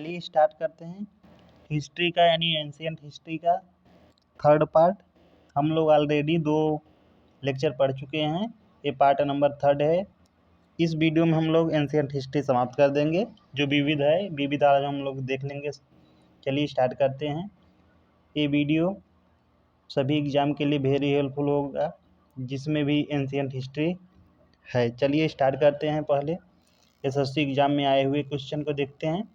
चलिए स्टार्ट करते हैं हिस्ट्री का यानी एंशियंट हिस्ट्री का थर्ड पार्ट। हम लोग ऑलरेडी 2 लेक्चर पढ़ चुके हैं, ये पार्ट नंबर 3 है। इस वीडियो में हम लोग एंशियंट हिस्ट्री समाप्त कर देंगे। जो विविध है विविध आज हम लोग देख लेंगे। चलिए स्टार्ट करते हैं। ये वीडियो सभी एग्जाम के लिए वेरी हेल्पफुल होगा जिसमें भी एंशियंट हिस्ट्री है। चलिए स्टार्ट करते हैं। पहले एसएससी एग्जाम में आए हुए क्वेश्चन को देखते हैं,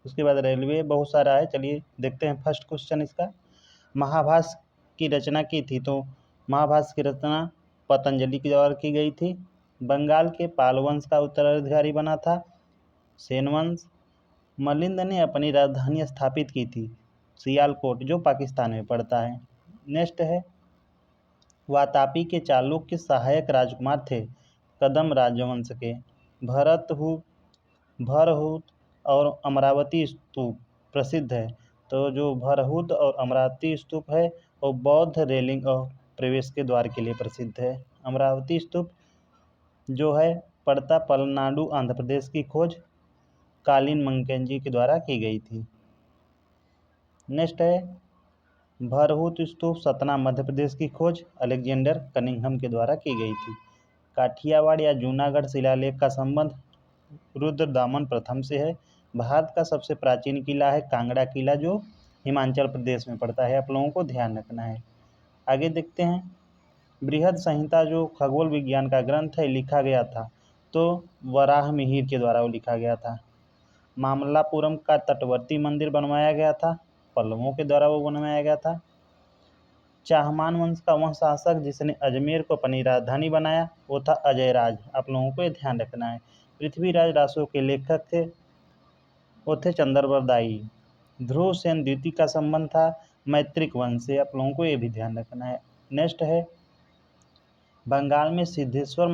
उसके बाद रेलवे बहुत सारा है। चलिए देखते हैं फर्स्ट क्वेश्चन इसका। महाभाष्य की रचना की थी, तो महाभाष्य की रचना पतंजलि के द्वारा की गई थी। बंगाल के पाल वंश का उत्तराधिकारी बना था सेन वंश। मिलिंद ने अपनी राजधानी स्थापित की थी सियालकोट, जो पाकिस्तान में पड़ता है। नेक्स्ट है, वातापी के चालुक्य सहायक राजकुमार थे कदम राजवंश के। भरहुत और अमरावती स्तूप प्रसिद्ध है, तो जो भरहुत और अमरावती स्तूप है वो बौद्ध रेलिंग और प्रवेश के द्वार के लिए प्रसिद्ध है। अमरावती स्तूप जो है पड़ता पलनाडु आंध्र प्रदेश की खोज कालीन मंकेंजी के द्वारा की गई थी। नेक्स्ट है, भरहुत स्तूप सतना मध्य प्रदेश की खोज अलेक्जेंडर कनिंघम के द्वारा की गई थी। काठियावाड़ या जूनागढ़ शिलालेख का संबंध रुद्रदामन प्रथम से है। भारत का सबसे प्राचीन किला है कांगड़ा किला, जो हिमाचल प्रदेश में पड़ता है। आप लोगों को ध्यान रखना है। आगे देखते हैं, बृहद संहिता जो खगोल विज्ञान का ग्रंथ है लिखा गया था, तो वराह मिहिर के द्वारा वो लिखा गया था। मामल्लापुरम का तटवर्ती मंदिर बनवाया गया था, पल्लवों के द्वारा वो बनवाया गया था। चाहमान वंश का वह शासक जिसने अजमेर को अपनी राजधानी बनाया वो था अजयराज। आप लोगों को ये ध्यान रखना है। पृथ्वीराज रासो के लेखक थे वो थे चंद्रवरदायी। ध्रुव सेन द्वितीय का संबंध था मैत्रिक वंश से। आप लोगों को ये भी ध्यान रखना है। नेक्स्ट है, बंगाल में सिद्धेश्वर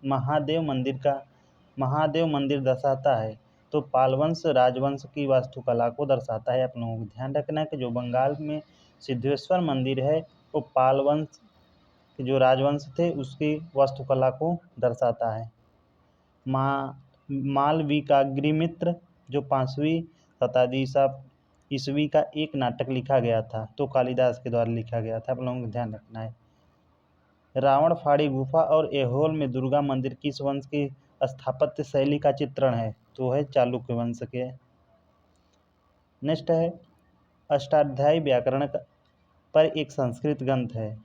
महादेव मंदिर दर्शाता है, तो पालवंश राजवंश की वास्तुकला को दर्शाता है। आप लोगों को ध्यान रखना है कि जो बंगाल में सिद्धेश्वर मंदिर है वो पालवंश के जो राजवंश थे उसकी वास्तुकला को दर्शाता है। मालविकाग्निमित्र जो 5वीं शताब्दी ईस्वी का एक नाटक लिखा गया था, तो कालिदास के द्वारा लिखा गया था। आप लोगों को ध्यान रखना है। रावण फाड़ी गुफा और ऐहोल में दुर्गा मंदिर किस वंश की स्थापत्य शैली का चित्रण है, तो है चालुक्य वंश के। नेक्स्ट है, अष्टाध्यायी व्याकरण पर एक संस्कृत ग्रंथ है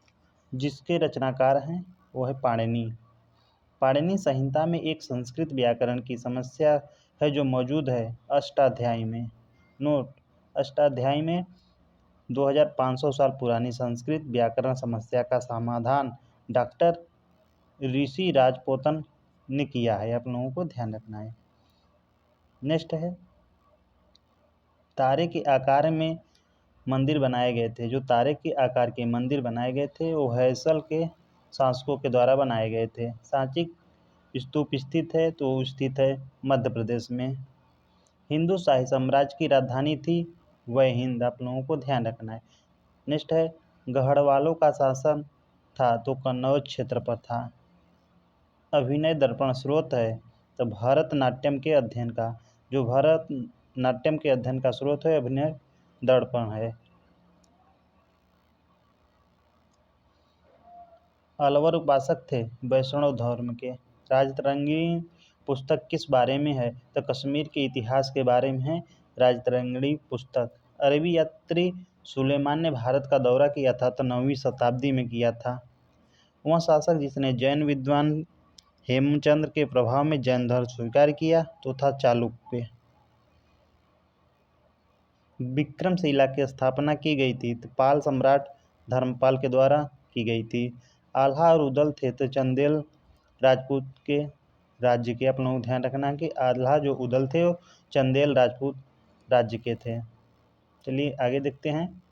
जिसके रचनाकार हैं वो है पाणिनि। पाणिनि संहिता में एक संस्कृत व्याकरण की समस्या है जो मौजूद है अष्टाध्यायी में। नोट, अष्टाध्यायी में 2500 साल पुरानी संस्कृत व्याकरण समस्या का समाधान डॉक्टर ऋषि राजपोतन ने किया है। आप लोगों को ध्यान रखना है। नेक्स्ट है, तारे के आकार में मंदिर बनाए गए थे। जो तारे के आकार के मंदिर बनाए गए थे वो हैसल के शासकों के द्वारा बनाए गए थे। सांची स्तूप स्थित है, तो स्थित है मध्य प्रदेश में। हिंदू शाही साम्राज्य की राजधानी थी वह हिंद। आप लोगों को ध्यान रखना है। नेक्स्ट है, गढ़वालों का शासन था, तो कन्नौज क्षेत्र पर था। अभिनय दर्पण स्रोत है, तो भरतनाट्यम के अध्ययन का स्रोत है अभिनय दर्पण है। अलवर उपासक थे वैष्णव धर्म के। राजतरंगिणी पुस्तक किस बारे में है, तो कश्मीर के इतिहास के बारे में है राजतरंगिणी पुस्तक। अरबी यात्री सुलेमान ने भारत का दौरा किया था, तो 9वीं शताब्दी में किया था। वह शासक जिसने जैन विद्वान हेमचंद्र के प्रभाव में जैन धर्म स्वीकार किया, तो था चालुक्य। विक्रमशिला की स्थापना की गई थी, तो पाल सम्राट धर्मपाल के द्वारा की गई थी। आल्हा और उदल थे, तो चंदेल राजपूत के राज्य के। आप लोगों को ध्यान रखना कि आल्हा जो उदल थे वो चंदेल राजपूत राज्य के थे। चलिए आगे देखते हैं।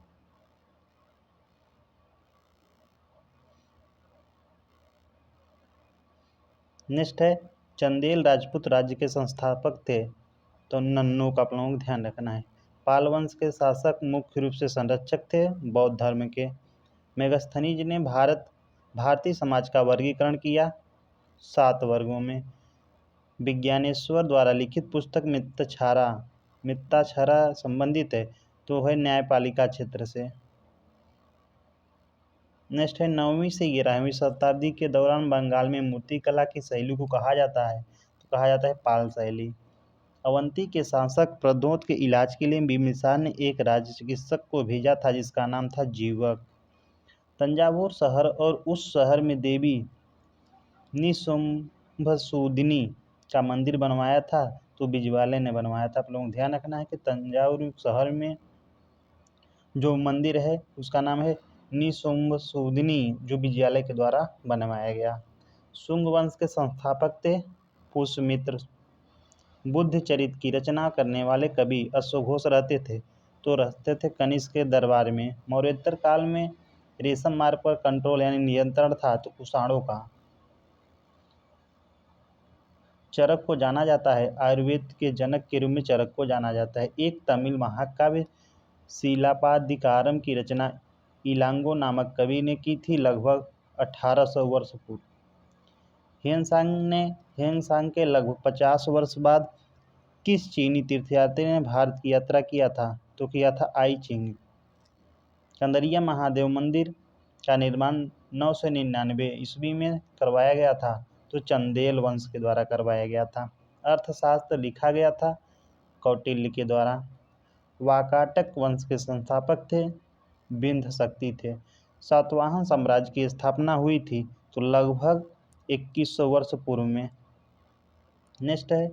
नेक्स्ट है, चंदेल राजपूत राज्य के संस्थापक थे, तो नन्नू का आप लोगों को ध्यान रखना है। पाल वंश के शासक मुख्य रूप से संरक्षक थे बौद्ध धर्म के। मेगस्थनीज ने भारतीय समाज का वर्गीकरण किया 7 वर्गों में। विज्ञानेश्वर द्वारा लिखित पुस्तक मितछारा मित्ताक्षरा संबंधित है तो है न्यायपालिका क्षेत्र से। नेक्स्ट है 9वीं से 11वीं शताब्दी के दौरान बंगाल में मूर्तिकला की शैली को कहा जाता है तो कहा जाता है पाल शैली। अवंती के शासक प्रद्योत के इलाज के लिए बिंबिसार ने एक राज्य चिकित्सक को भेजा था जिसका नाम था जीवक। तंजावुर शहर और उस शहर में देवी निशुंभसूदिनी का मंदिर बनवाया था तो बिजवाले ने बनवाया था। आप लोगों को ध्यान रखना है कि तंजावुर शहर में जो मंदिर है उसका नाम है निशुंभसूदिनी जो बिजवाले के द्वारा बनवाया गया। शुंग वंश के संस्थापक थे पुष्यमित्र। बुद्ध चरित की रचना करने वाले कवि अश्वघोष रहते थे कनिष्क के दरबार में। मौर्योत्तर काल में रेशम मार्ग पर कंट्रोल यानी नियंत्रण था तो कुषाणों का। चरक को जाना जाता है, आयुर्वेद के जनक के रूप में चरक को जाना जाता है। एक तमिल महाकाव्य शिलापादिकारम की रचना इलांगो नामक कवि ने की थी लगभग 1800 वर्ष पूर्व। ह्वेनसांग के लगभग 50 वर्ष बाद किस चीनी तीर्थयात्री ने भारत की यात्रा किया था तो किया था आई चिंग। कंदरिया महादेव मंदिर का निर्माण 999 ईस्वी में करवाया गया था तो चंदेल वंश के द्वारा करवाया गया था। अर्थशास्त्र लिखा गया था कौटिल्य के द्वारा। वाकाटक वंश के संस्थापक थे बिंद शक्ति थे। सातवाहन साम्राज्य की स्थापना हुई थी तो लगभग 2100 वर्ष पूर्व में। नेक्स्ट है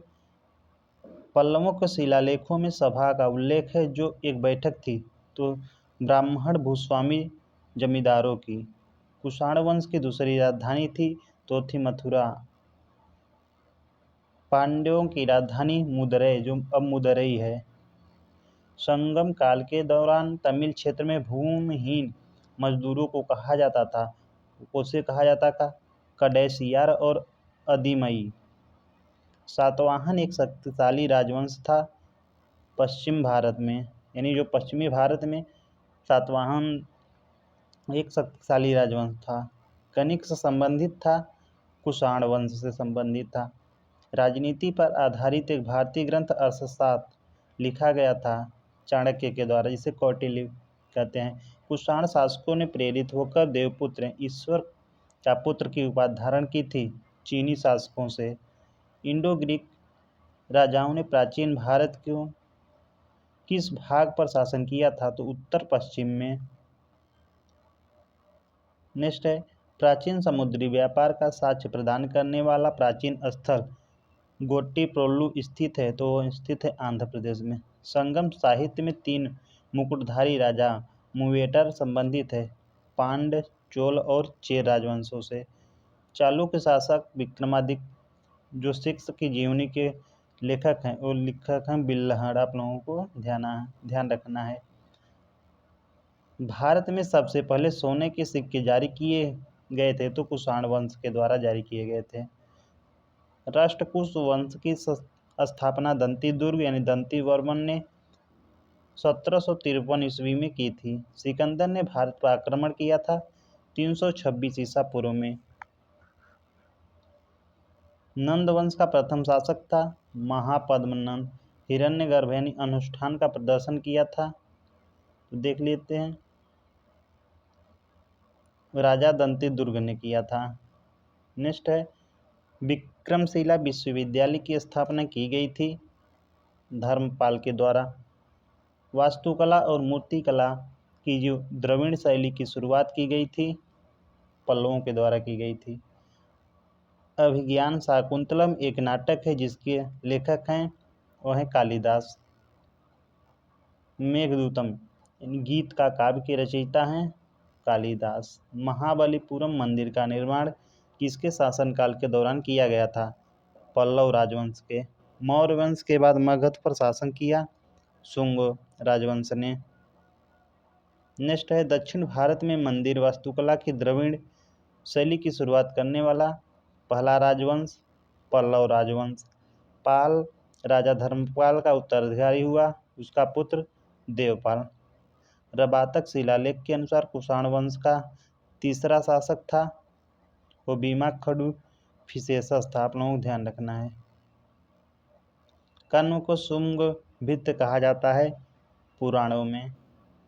पल्लवों के शिलालेखों में सभा का उल्लेख है जो एक बैठक थी तो ब्राह्मण भूस्वामी जमींदारों की। कुषाण वंश की दूसरी राजधानी थी तो थी मथुरा। पांड्यों की राजधानी मुदरै जो अब मुदरई है। संगम काल के दौरान तमिल क्षेत्र में भूमिहीन मजदूरों को कहा जाता था उसे कहा जाता था कडेसियार और अदिमई। सातवाहन एक शक्तिशाली राजवंश था पश्चिम भारत में, यानी जो पश्चिमी भारत में सातवाहन एक शक्तिशाली राजवंश था। कनिष्क से संबंधित था, कुषाण वंश से संबंधित था। राजनीति पर आधारित एक भारतीय ग्रंथ अर्थशास्त्र लिखा गया था चाणक्य के द्वारा जिसे कौटिल्य कहते हैं। कुषाण शासकों ने प्रेरित होकर देवपुत्र ईश्वर का पुत्र की उपाधि धारण की थी चीनी शासकों से। इंडो ग्रीक राजाओं ने प्राचीन भारत को किस भाग पर शासन किया था तो उत्तर पश्चिम में। नेक्स्ट है प्राचीन समुद्री व्यापार का साक्ष्य प्रदान करने वाला प्राचीन स्थल गोट्टीप्रोलु स्थित है तो स्थित है आंध्र प्रदेश में। संगम साहित्य में 3 मुकुटधारी राजा मुवेटर संबंधित है पांड्य चोल और चेर राजवंशों से। चालुक्य शासक विक्रमादित्य जो सिक्स की जीवनी के लेखक हैं और लेखक हैं बिल्हड़। आप लोगों को ध्यान रखना है। भारत में सबसे पहले सोने के सिक्के जारी किए गए थे तो कुषाण वंश के द्वारा जारी किए गए थे। राष्ट्रकूट वंश की स्थापना दंती दुर्ग यानी दंती वर्मन ने 1753 ईस्वी में की थी। सिकंदर ने भारत पर आक्रमण किया था 326 ईसा पूर्व में। नंद वंश का प्रथम शासक था महापद्मनंद। हिरण्यगर्भ यानी अनुष्ठान का प्रदर्शन किया था तो देख लेते हैं राजा दंती दुर्ग ने किया था। नेक्स्ट है विक्रमशिला विश्वविद्यालय की स्थापना की गई थी धर्मपाल के द्वारा। वास्तुकला और मूर्तिकला की जो द्रविड़ शैली की शुरुआत की गई थी पल्लवों के द्वारा की गई थी। अभिज्ञान शाकुंतलम एक नाटक है जिसके लेखक हैं वह हैं कालिदास। मेघदूतम गीत का काव्य के रचयिता हैं कालिदास। महाबलीपुरम मंदिर का निर्माण किसके शासनकाल के दौरान किया गया था पल्लव राजवंश के। मौर्य वंश के बाद मगध पर शासन किया शुंग राजवंश ने। नेक्स्ट है दक्षिण भारत में मंदिर वास्तुकला की द्रविड़ शैली की शुरुआत करने वाला पहला राजवंश पल्लव राजवंश। पाल राजा धर्मपाल का उत्तराधिकारी हुआ उसका पुत्र देवपाल। रबातक शिलालेख के अनुसार कुषाण वंश का तीसरा शासक था वो बीमा खडू फिसेसस था। आप लोगों को ध्यान रखना है। कर्ण को शुंग भित्त कहा जाता है पुराणों में।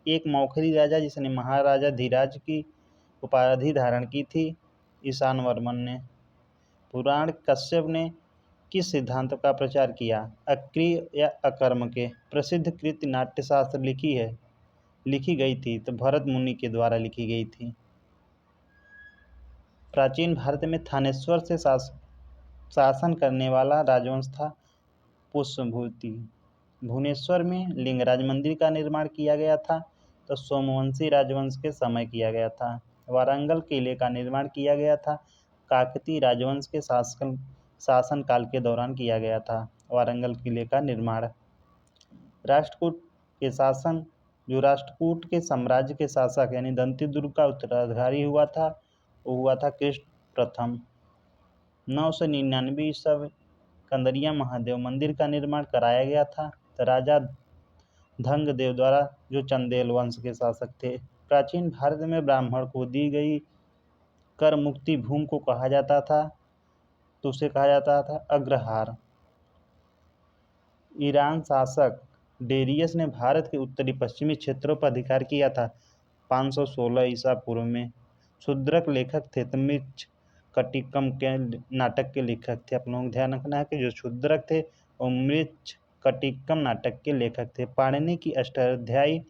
एक मौखरी राजा जिसने महाराजा धीराज की उपाधि धारण की थी, ईशान वर्मन ने। पुराण कश्यप ने किस सिद्धांत का प्रचार किया? अक्रिय या अकर्म के। प्रसिद्ध कृति नाट्यशास्त्र लिखी गई थी तो भरत मुनि के द्वारा लिखी गई थी। प्राचीन भारत में थानेश्वर से शासन करने वाला राजवंश था पुष्यभूति। भुवनेश्वर में लिंगराज मंदिर का निर्माण किया गया था तो सोमवंशी राजवंश के समय किया गया था। वारंगल किले का निर्माण किया गया था काकतीय राजवंश के शासन काल के दौरान किया गया था वारंगल किले का निर्माण। राष्ट्रकूट के शासन जो राष्ट्रकूट के साम्राज्य के शासक यानी दंतीदुर्ग का उत्तराधिकारी हुआ था, वो हुआ था कृष्ण प्रथम। 999 ईस्वी कंदरिया महादेव मंदिर का निर्माण कराया गया था तो राजा धंगदेव द्वारा, जो चंदेल वंश के शासक थे। प्राचीन भारत में ब्राह्मण को दी गई कर मुक्ति भूमि को कहा जाता था तो उसे कहा जाता था अग्रहार। ईरान शासक डेरियस ने भारत के उत्तरी पश्चिमी क्षेत्रों पर अधिकार किया था 516 ईसा पूर्व में। शूद्रक लेखक थे तो मृच्छ कटिकम के नाटक के लेखक थे। आप लोगों को ध्यान रखना है कि जो शूद्रक थे वो मृच्छ कटिकम नाटक के लेखक थे। पाणिनि की अष्टाध्यायी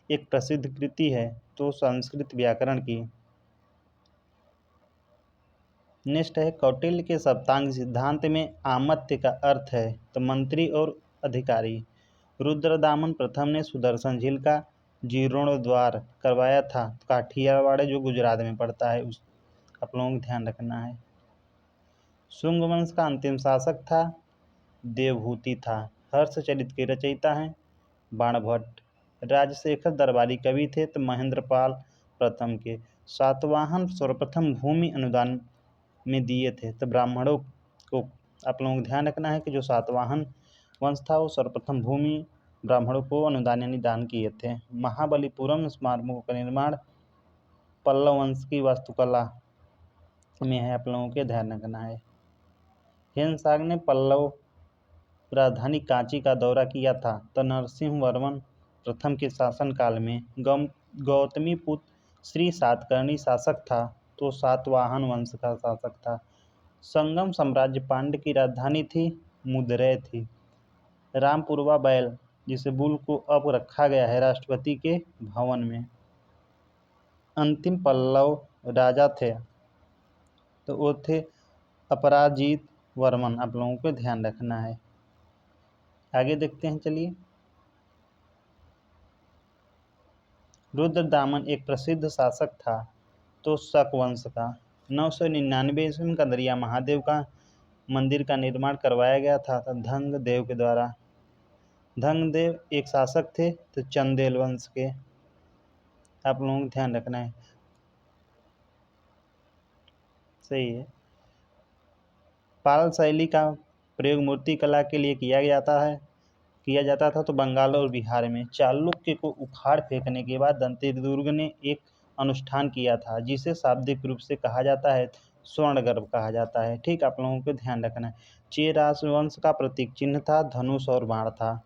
एक प्रसिद्ध कृति है तो संस्कृत व्याकरण की। नेक्स्ट है कौटिल्य के सप्तांग सिद्धांत में आमत्य का अर्थ है तो मंत्री और अधिकारी। रुद्रदामन प्रथम ने सुदर्शन झील का जीर्णोद्धार करवाया था काठियावाड़ जो गुजरात में पड़ता है, उस आप लोगों को ध्यान रखना है। शुंग वंश का अंतिम शासक था देवहूति था। हर्षचरित के रचयिता हैं बाणभट्ट। राजशेखर दरबारी कवि थे तो महेंद्रपाल प्रथम के। सातवाहन सर्वप्रथम भूमि अनुदान में दिए थे तो ब्राह्मणों को। आप लोगों को ध्यान रखना है कि जो सातवाहन वंश था वो सर्वप्रथम भूमि ब्राह्मणों को अनुदान यानी दान किए थे। महाबलीपुरम स्मारकों का निर्माण पल्लव वंश की वास्तुकला में है, आप लोगों के ध्यान रखना है। हिंसाग ने पल्लव राजधानी कांची का दौरा किया था तो नरसिंह वर्मन प्रथम के शासनकाल में। गौतमी पुत्र श्री सातकर्णी शासक था तो सातवाहन वंश का शासक था। संगम साम्राज्य पांड्य की राजधानी थी मुदरै थी। रामपुरवा बैल जिसे बुल को अब रखा गया है राष्ट्रपति के भवन में। अंतिम पल्लव राजा थे तो वो थे अपराजित वर्मन, आप लोगों को ध्यान रखना है। आगे देखते हैं, चलिए। रुद्रदामन एक प्रसिद्ध शासक था तो शक वंश का। 999 ईस्वी में कंदरिया महादेव का मंदिर का निर्माण करवाया गया था धंगदेव के द्वारा। धंगदेव एक शासक थे तो चंदेल वंश के, आप लोगों को ध्यान रखना है। सही है। पाल शैली का प्रयोग मूर्ति कला के लिए किया जाता था तो बंगाल और बिहार में। चालुक्य को उखाड़ फेंकने के बाद दंतेदुर्ग ने एक अनुष्ठान किया था जिसे शाब्दिक रूप से कहा जाता है स्वर्णगर्भ कहा जाता है। ठीक, आप लोगों को ध्यान रखना है। चेर राजवंश का प्रतीक चिन्ह था धनुष और बाण था।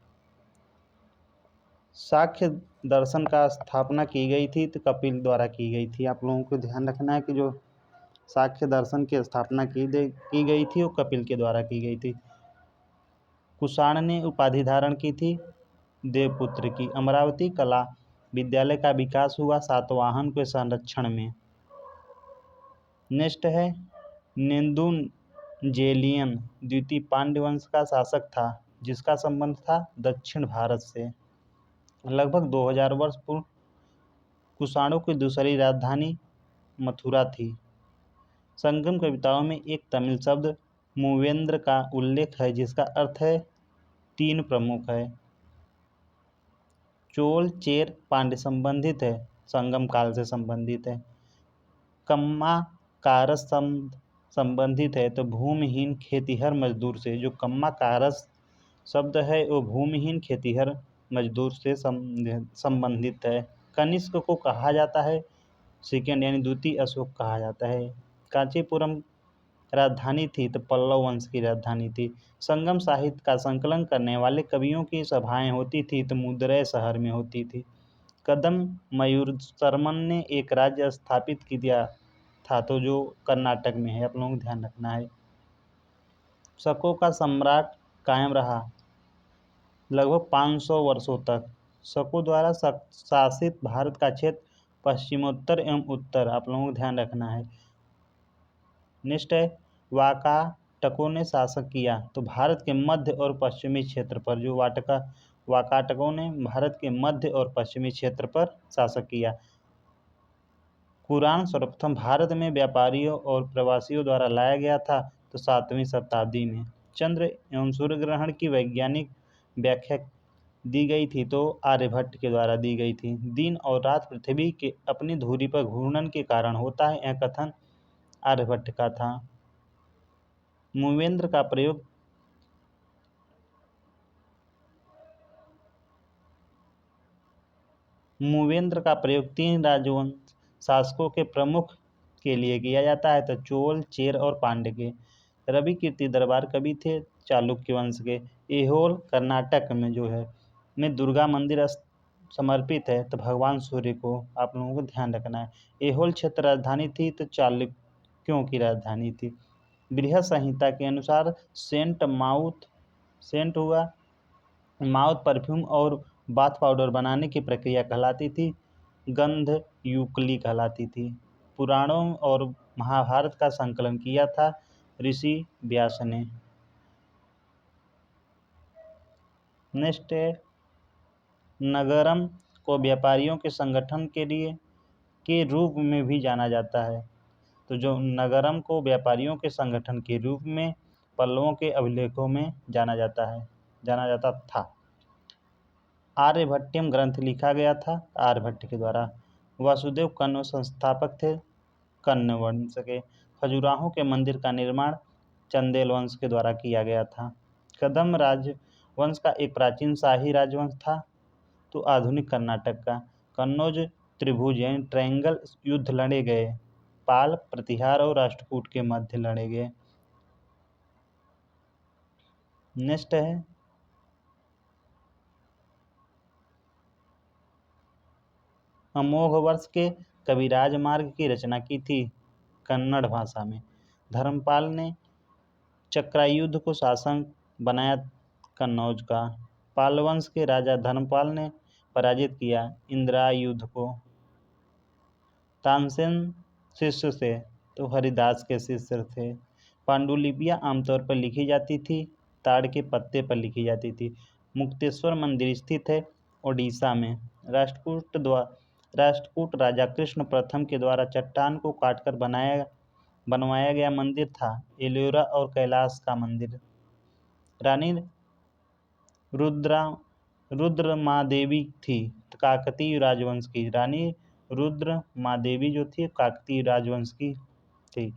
साक्य दर्शन का स्थापना की गई थी तो कपिल द्वारा की गई थी। आप लोगों को ध्यान रखना है कि जो साक्य दर्शन की स्थापना की गई थी वो कपिल के द्वारा की गई थी। कुषाण ने उपाधि धारण की थी देवपुत्र की। अमरावती कला विद्यालय का विकास हुआ सातवाहन के संरक्षण में। नेक्स्ट है नेदुंजेलियन द्वितीय पांड्य वंश का शासक था जिसका संबंध था दक्षिण भारत से। लगभग 2000 वर्ष पूर्व कुषाणों की दूसरी राजधानी मथुरा थी। संगम कविताओं में एक तमिल शब्द मूवेंद्र का उल्लेख है जिसका अर्थ है तीन प्रमुख है। चोल चेर पांड्य संबंधित है, संगम काल से संबंधित है। कम्मा कारस संबंधित है तो भूमिहीन खेतिहर मजदूर से। जो कम्मा कारस शब्द है वो भूमिहीन खेतिहर मजदूर से संबंधित है। कनिष्क को कहा जाता है सेकेंड यानी द्वितीय अशोक कहा जाता है। कांचीपुरम राजधानी थी तो पल्लव वंश की राजधानी थी। संगम साहित्य का संकलन करने वाले कवियों की सभाएं होती थी तो मुद्रय शहर में होती थी। कदम मयूरशर्मन ने एक राज्य स्थापित किया था तो जो कर्नाटक में है, आप लोगों को ध्यान रखना है। शकों का सम्राट कायम रहा लगभग 500 वर्षों तक। शकों द्वारा शासित भारत का क्षेत्र पश्चिमोत्तर एवं उत्तर, आप लोगों को ध्यान रखना है। नेक्स्ट है वाकाटकों ने शासन किया तो भारत के मध्य और पश्चिमी क्षेत्र पर। जो वाकाटकों ने भारत के मध्य और पश्चिमी क्षेत्र पर शासन किया। कुरान सर्वप्रथम भारत में व्यापारियों और प्रवासियों द्वारा लाया गया था तो 7वीं शताब्दी में। चंद्र एवं सूर्य ग्रहण की वैज्ञानिक व्याख्या दी गई थी तो आर्यभट्ट के द्वारा दी गई थी। दिन और रात पृथ्वी के अपनी धुरी पर घूर्णन के कारण होता है, यह कथन आर्यभट्ट का था। मूवेंद्र का प्रयोग तीन राजवंश शासकों के प्रमुख के लिए किया जाता है तो चोल, चेर और पांड्य के। रवि कीर्ति दरबार कवि थे चालुक्य वंश के। ऐहोल कर्नाटक में जो है में दुर्गा मंदिर समर्पित है तो भगवान सूर्य को, आप लोगों को ध्यान रखना है। ऐहोल क्षेत्र राजधानी थी तो चालुक्यों की राजधानी थी। बृहद संहिता के अनुसार सेंट माउथ परफ्यूम और बाथ पाउडर बनाने की प्रक्रिया कहलाती थी गंध युक्ली कहलाती थी। पुराणों और महाभारत का संकलन किया था ऋषि व्यास ने। नेक्स्ट है नगरम को व्यापारियों के संगठन के रूप में भी जाना जाता है तो जो नगरम को व्यापारियों के संगठन के रूप में पल्लवों के अभिलेखों में जाना जाता था। आर्यभट्टियम ग्रंथ लिखा गया था आर्यभट्ट के द्वारा। वासुदेव कण्व संस्थापक थे कण्व वंश के। खजुराहो के मंदिर का निर्माण चंदेल वंश के द्वारा किया गया था। कदम राजवंश का एक प्राचीन शाही राजवंश था तो आधुनिक कर्नाटक का। कन्नौज त्रिभुज यानी ट्रायंगल युद्ध लड़े गए। पाल, प्रतिहार और राष्ट्रकूट के मध्य लड़े गए। नेक्स्ट है अमोघ वर्ष के कविराज मार्ग की रचना की थी कन्नड़ भाषा में। धर्मपाल ने चक्रायुद्ध को शासक बनाया कन्नौज का। पालवंश के राजा धर्मपाल ने पराजित किया इंद्रायुद्ध को। तानसेन शिष्य थे तो हरिदास के शिष्य थे। पांडुलिपियां आमतौर पर लिखी जाती थी ताड़ के पत्ते पर लिखी जाती थी। मुक्तेश्वर मंदिर स्थित है ओडिशा में। राष्ट्रकूट राजा कृष्ण प्रथम के द्वारा चट्टान को काटकर बनवाया गया मंदिर था एलोरा और कैलाश का मंदिर। रानी रुद्रमादेवी थी काकतीय राजवंश की। रानी रुद्रमादेवी जो थी काकतीय राजवंश की थी।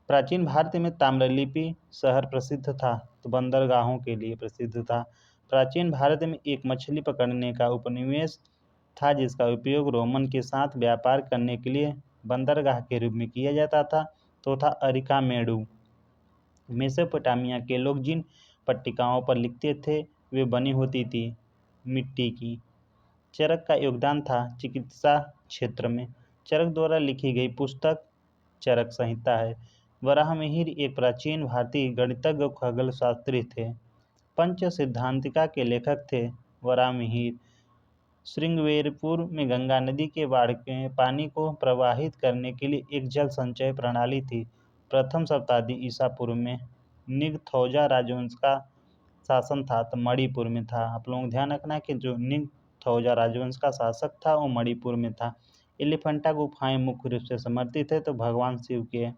प्राचीन भारत में ताम्रलिपि शहर प्रसिद्ध था तो बंदरगाहों के लिए प्रसिद्ध था। प्राचीन भारत में एक मछली पकड़ने का उपनिवेश था जिसका उपयोग रोमन के साथ व्यापार करने के लिए बंदरगाह के रूप में किया जाता था तो था अरिकामेडू। मेसोपोटामिया के लोग जिन पट्टिकाओं पर लिखते थे वे बनी होती थी मिट्टी की। चरक का योगदान था चिकित्सा क्षेत्र में। चरक द्वारा लिखी गई पुस्तक चरक संहिता है। वराहमिहिर एक प्राचीन भारतीय गणितज्ञ खगोल शास्त्री थे। पंच सिद्धांतिका के लेखक थे वराहमिहिर। श्रृंगवेरपुर में गंगा नदी के बाढ़ के पानी को प्रवाहित करने के लिए एक जल संचय प्रणाली थी। प्रथम शताब्दी ईसा पूर्व में निगथौजा राजवंश का शासन था तो मणिपुर में था। आप लोगों को ध्यान रखना है कि जो निगथौजा राजवंश का शासक था वो मणिपुर में था। एलिफेंटा गुफाएं मुख्य रूप से समर्पित है तो भगवान शिव के।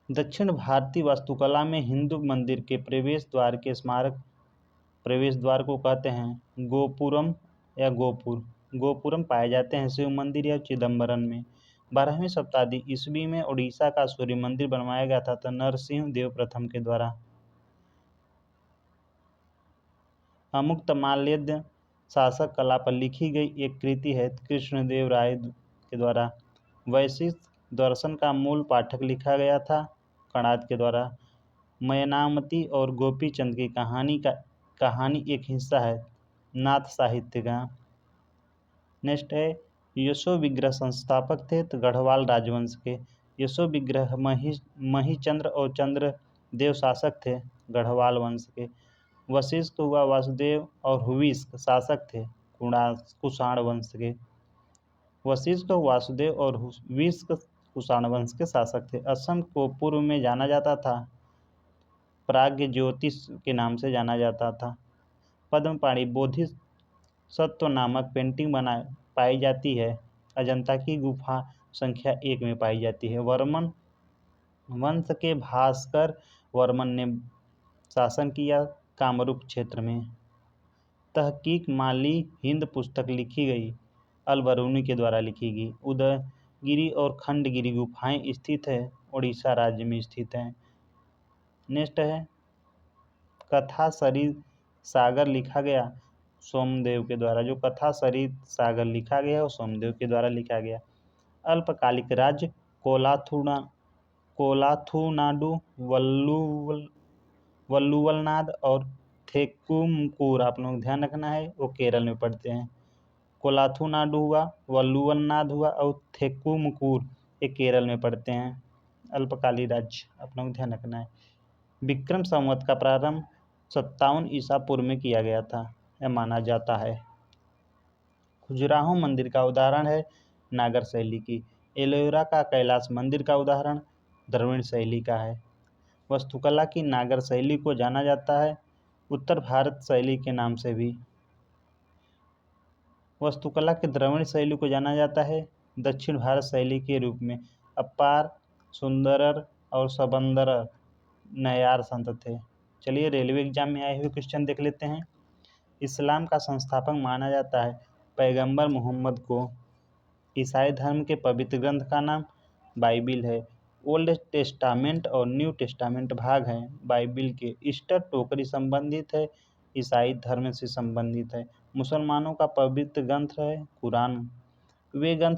दक्षिण भारतीय वास्तुकला में हिंदू मंदिर के प्रवेश द्वार के स्मारक प्रवेश द्वार को कहते हैं गोपुरम या गोपुरम पाए जाते हैं शिव मंदिर या चिदम्बरम में। 12वीं शताब्दी ईस्वी में उड़ीसा का सूर्य मंदिर बनवाया गया था तो नरसिंह देव प्रथम के द्वारा। अमुक्तमाल्यद शासक कला पर लिखी गई एक कृति है कृष्णदेव राय के द्वारा। दर्शन का मूल पाठक लिखा गया था कणाद के द्वारा। मयनामती और गोपी चंद की कहानी एक हिस्सा है नाथ साहित्य का। नेक्स्ट है यशो विग्रह संस्थापक थे तो गढ़वाल राजवंश के। यशो विग्रह महीचंद्र और चंद्र देव शासक थे गढ़वाल वंश के। वशिष्ठ हुआ वासुदेव और हुविष्क शासक थे कुषाण वंश के। वशिष्ठ वासुदेव और हुविष्क कुषाण वंश के शासक थे। असम को पूर्व में जाना जाता था प्राग्ञ ज्योतिष के नाम से जाना जाता था। पद्मपाणि बोधिसत्व नामक पेंटिंग पाई जाती है। अजंता की गुफा संख्या 1 में पाई जाती है। वर्मन वंश के भास्कर वर्मन ने शासन किया कामरूप क्षेत्र में। तहकीक माली हिंद पुस्तक लिखी गई अल-बरूनी के द्वारा लिखी गई। उदयगिरी और खंडगिरी गुफाएं स्थित है उड़ीसा राज्य में स्थित हैं। नेक्स्ट है कथा सरित सागर लिखा गया सोमदेव के द्वारा। जो कथा सरित सागर लिखा गया वो सोमदेव के द्वारा लिखा गया। अल्पकालिक राज्य कोलाथुनाडु वल्लुवलनाद और थेक्कुमकुर आप लोग ध्यान रखना है वो केरल में पड़ते हैं। कोलाथुनाडु हुआ, वल्लुवलनाद हुआ और थेक्कुमकुर ये केरल में पड़ते हैं। अल्पकालिक राज्य आप लोग ध्यान रखना है। विक्रम संवत का प्रारंभ 57 ईसा पूर्व में किया गया था यह माना जाता है। खजुराहो मंदिर का उदाहरण है नागर शैली की। एलोरा का कैलाश मंदिर का उदाहरण द्रविड़ शैली का है। वास्तुकला की नागर शैली को जाना जाता है उत्तर भारत शैली के नाम से भी। वास्तुकला के द्रविड़ शैली को जाना जाता है दक्षिण भारत शैली के रूप में। अपार, सुंदरर और सबंदरर नयार संत थे। चलिए रेलवे एग्जाम में आए हुए क्वेश्चन देख लेते हैं। इस्लाम का संस्थापक माना जाता है पैगंबर मोहम्मद को। ईसाई धर्म के पवित्र ग्रंथ का नाम बाइबिल है। ओल्ड टेस्टामेंट और न्यू टेस्टामेंट भाग हैं बाइबिल के। ईस्टर टोकरी संबंधित है ईसाई धर्म से संबंधित है। मुसलमानों का पवित्र ग्रंथ है कुरान। वे ग्रंथ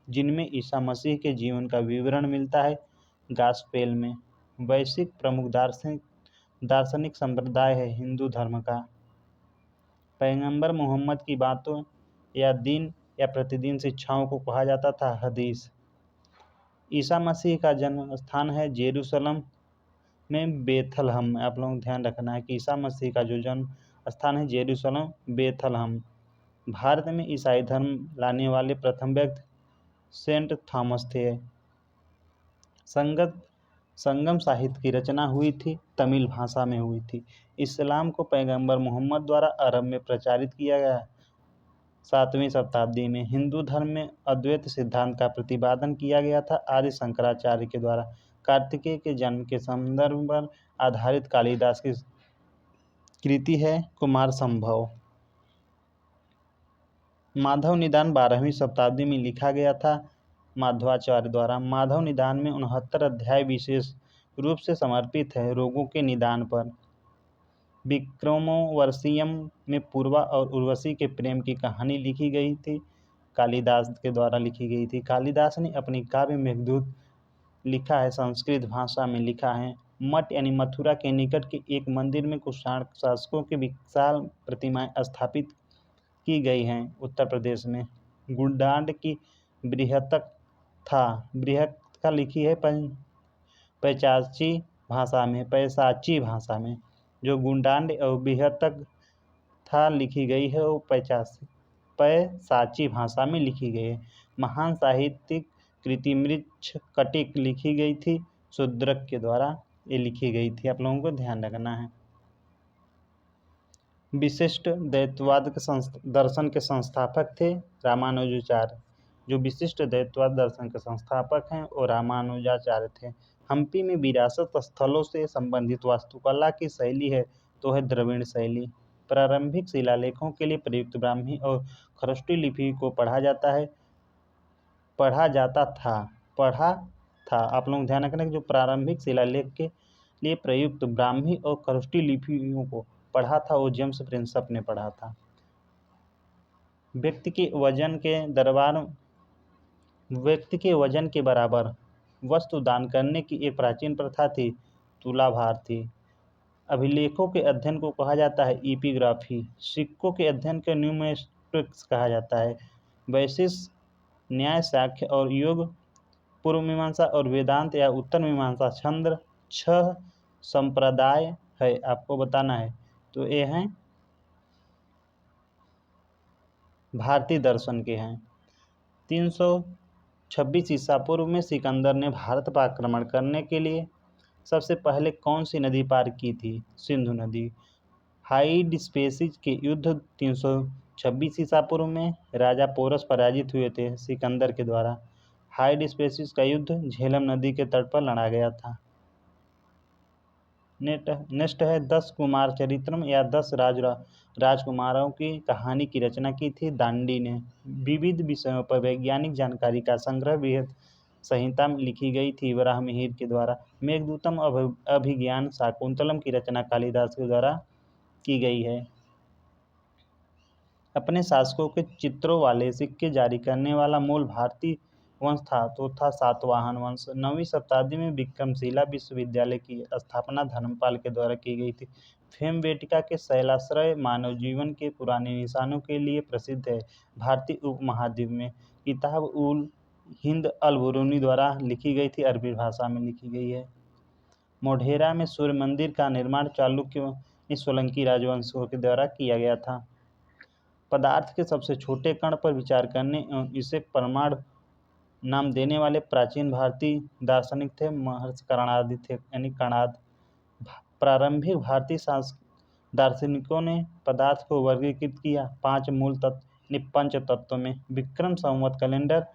जिनमें ईसा मसीह के जीवन का विवरण मिलता है गास्पेल में। वैश्विक प्रमुख दार्शनिक संप्रदाय है हिंदू धर्म का। पैगंबर मोहम्मद की बातों या दिन या प्रतिदिन शिक्षाओं को कहा जाता था हदीस। ईसा मसीह का जन्म स्थान है जेरूशलम में बेथलहम। आप लोगों को ध्यान रखना है कि ईसा मसीह का जो जन्म स्थान है जेरूशलम बेथलहम। भारत में ईसाई धर्म लाने वाले प्रथम व्यक्ति सेंट थॉमस थे। संगम साहित्य की रचना हुई थी तमिल भाषा में हुई थी। इस्लाम को पैगंबर मोहम्मद द्वारा अरब में प्रचारित किया गया 7वीं शताब्दी में। हिंदू धर्म में अद्वैत सिद्धांत का प्रतिपादन किया गया था आदि शंकराचार्य के द्वारा। कार्तिकेय के जन्म के संदर्भ पर आधारित कालिदास की कृति है कुमार संभव। माधव निदान 12वीं शताब्दी में लिखा गया था माधवाचार्य द्वारा। माधव निदान में 69 अध्याय विशेष रूप से समर्पित है रोगों के निदान पर। विक्रमोर्वशीयम में पूर्वा और उर्वशी के प्रेम की कहानी लिखी गई थी कालिदास के द्वारा लिखी गई थी। कालिदास ने अपनी काव्य मेघदूत लिखा है संस्कृत भाषा में लिखा है। मठ यानी मथुरा के निकट के एक मंदिर में कुषाण शासकों की विशाल प्रतिमाएं स्थापित की गई हैं उत्तर प्रदेश में। गुंडांड की बृहत्तक का लिखी है पैसाची भाषा में। जो गुंडांड और बृहत्तक था लिखी गई है वो पैसाची भाषा में लिखी गई है। महान साहित्यिक कृति मृच्छ कटिक लिखी गई थी शूद्रक के द्वारा ये लिखी गई थी आप लोगों को ध्यान रखना है। विशिष्ट द्वैतवाद के दर्शन के संस्थापक थे रामानुजाचार्य। जो विशिष्ट द्वैतवाद दर्शन के संस्थापक हैं वो रामानुजाचार्य थे। हम्पी में विरासत स्थलों से संबंधित वास्तुकला की शैली है तो है द्रविड़ शैली। प्रारंभिक शिलालेखों के लिए प्रयुक्त ब्राह्मी और खरोष्टी लिपि को पढ़ा था आप लोग ध्यान रखना कि जो प्रारंभिक शिलालेख के लिए प्रयुक्त ब्राह्मी और खरोष्टी लिपियों को पढ़ा था वो जेम्स प्रिंसप ने पढ़ा था। व्यक्ति के वजन के दरबार व्यक्ति के वजन के बराबर वस्तु दान करने की एक प्राचीन प्रथा थी, तुलाभार थी। अभिलेखों के अध्ययन को कहा जाता है एपिग्राफी। सिक्कों के अध्ययन को न्यूमिस्टिक्स कहा जाता है। वैशेषिक न्याय, सांख्य और योग, पूर्व मीमांसा और वेदांत या उत्तर मीमांसा छंद 6 संप्रदाय है, आपको बताना है। तो ये हैं भारतीय दर्शन के हैं। 326 ईसा पूर्व में सिकंदर ने भारत पर आक्रमण करने के लिए सबसे पहले कौन सी नदी पार की थी? सिंधु नदी। हाइडेस्पेसिस के युद्ध 326 ईसा पूर्व में राजा पोरस पराजित हुए थे सिकंदर के द्वारा। हाइडेस्पेसिस का युद्ध झेलम नदी के तट पर लड़ा गया था। नेक्स्ट है 10 कुमार चरित्रम या 10 राजकुमारों की कहानी की रचना की थी दांडी ने। विविध विषयों पर वैज्ञानिक जानकारी का संग्रह बृहद संहिता में लिखी गई थी वराहमिहिर के द्वारा। मेघदूतम अभिज्ञान शाकुंतलम की रचना कालिदास के द्वारा की गई है। अपने शासकों के चित्रों वाले सिक्के जारी करने वाला मूल भारतीय वंश था तो था सातवाहन वंश। 9वीं शताब्दी में विक्रमशिला विश्वविद्यालय की स्थापना धर्मपाल के द्वारा की गई थी। भेमबेटका के शैलाश्रय मानव जीवन के पुराने निशानों के लिए प्रसिद्ध है। भारतीय उपमहाद्वीप में किताब उल हिंद अल बुरूनी द्वारा लिखी गई थी, अरबी भाषा में लिखी गई है। मोढेरा में सूर्य मंदिर का निर्माण चालुक्य सोलंकी राजवंशों के द्वारा किया गया था। पदार्थ के सबसे छोटे कण पर विचार करने एवं इसे परमाणु नाम देने वाले प्राचीन भारतीय दार्शनिक थे महर्षि कणाद थे, यानी कणाद। प्रारंभिक भारतीय दार्शनिकों ने पदार्थ को वर्गीकृत किया 5 मूल तत्व पंच तत्वों में। विक्रम संवत कैलेंडर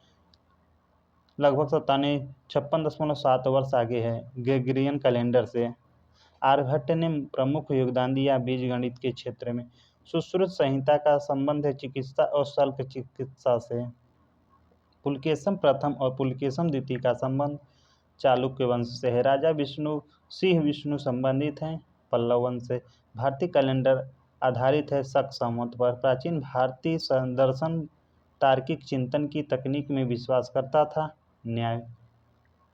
लगभग 56.7 वर्ष आगे है ग्रेगोरियन कैलेंडर से। आर्यभट्ट ने प्रमुख योगदान दिया बीजगणित के क्षेत्र में। सुश्रुत संहिता का संबंध है चिकित्सा और शल्क चिकित्सा से। पुलकेशम प्रथम और पुलकेशम द्वितीय का संबंध चालुक्य वंश से है। राजा विष्णु संबंधित हैं पल्लव वंश से। भारतीय कैलेंडर आधारित है शक संवत पर। प्राचीन भारतीय दर्शन तार्किक चिंतन की तकनीक में विश्वास करता था। न्याय।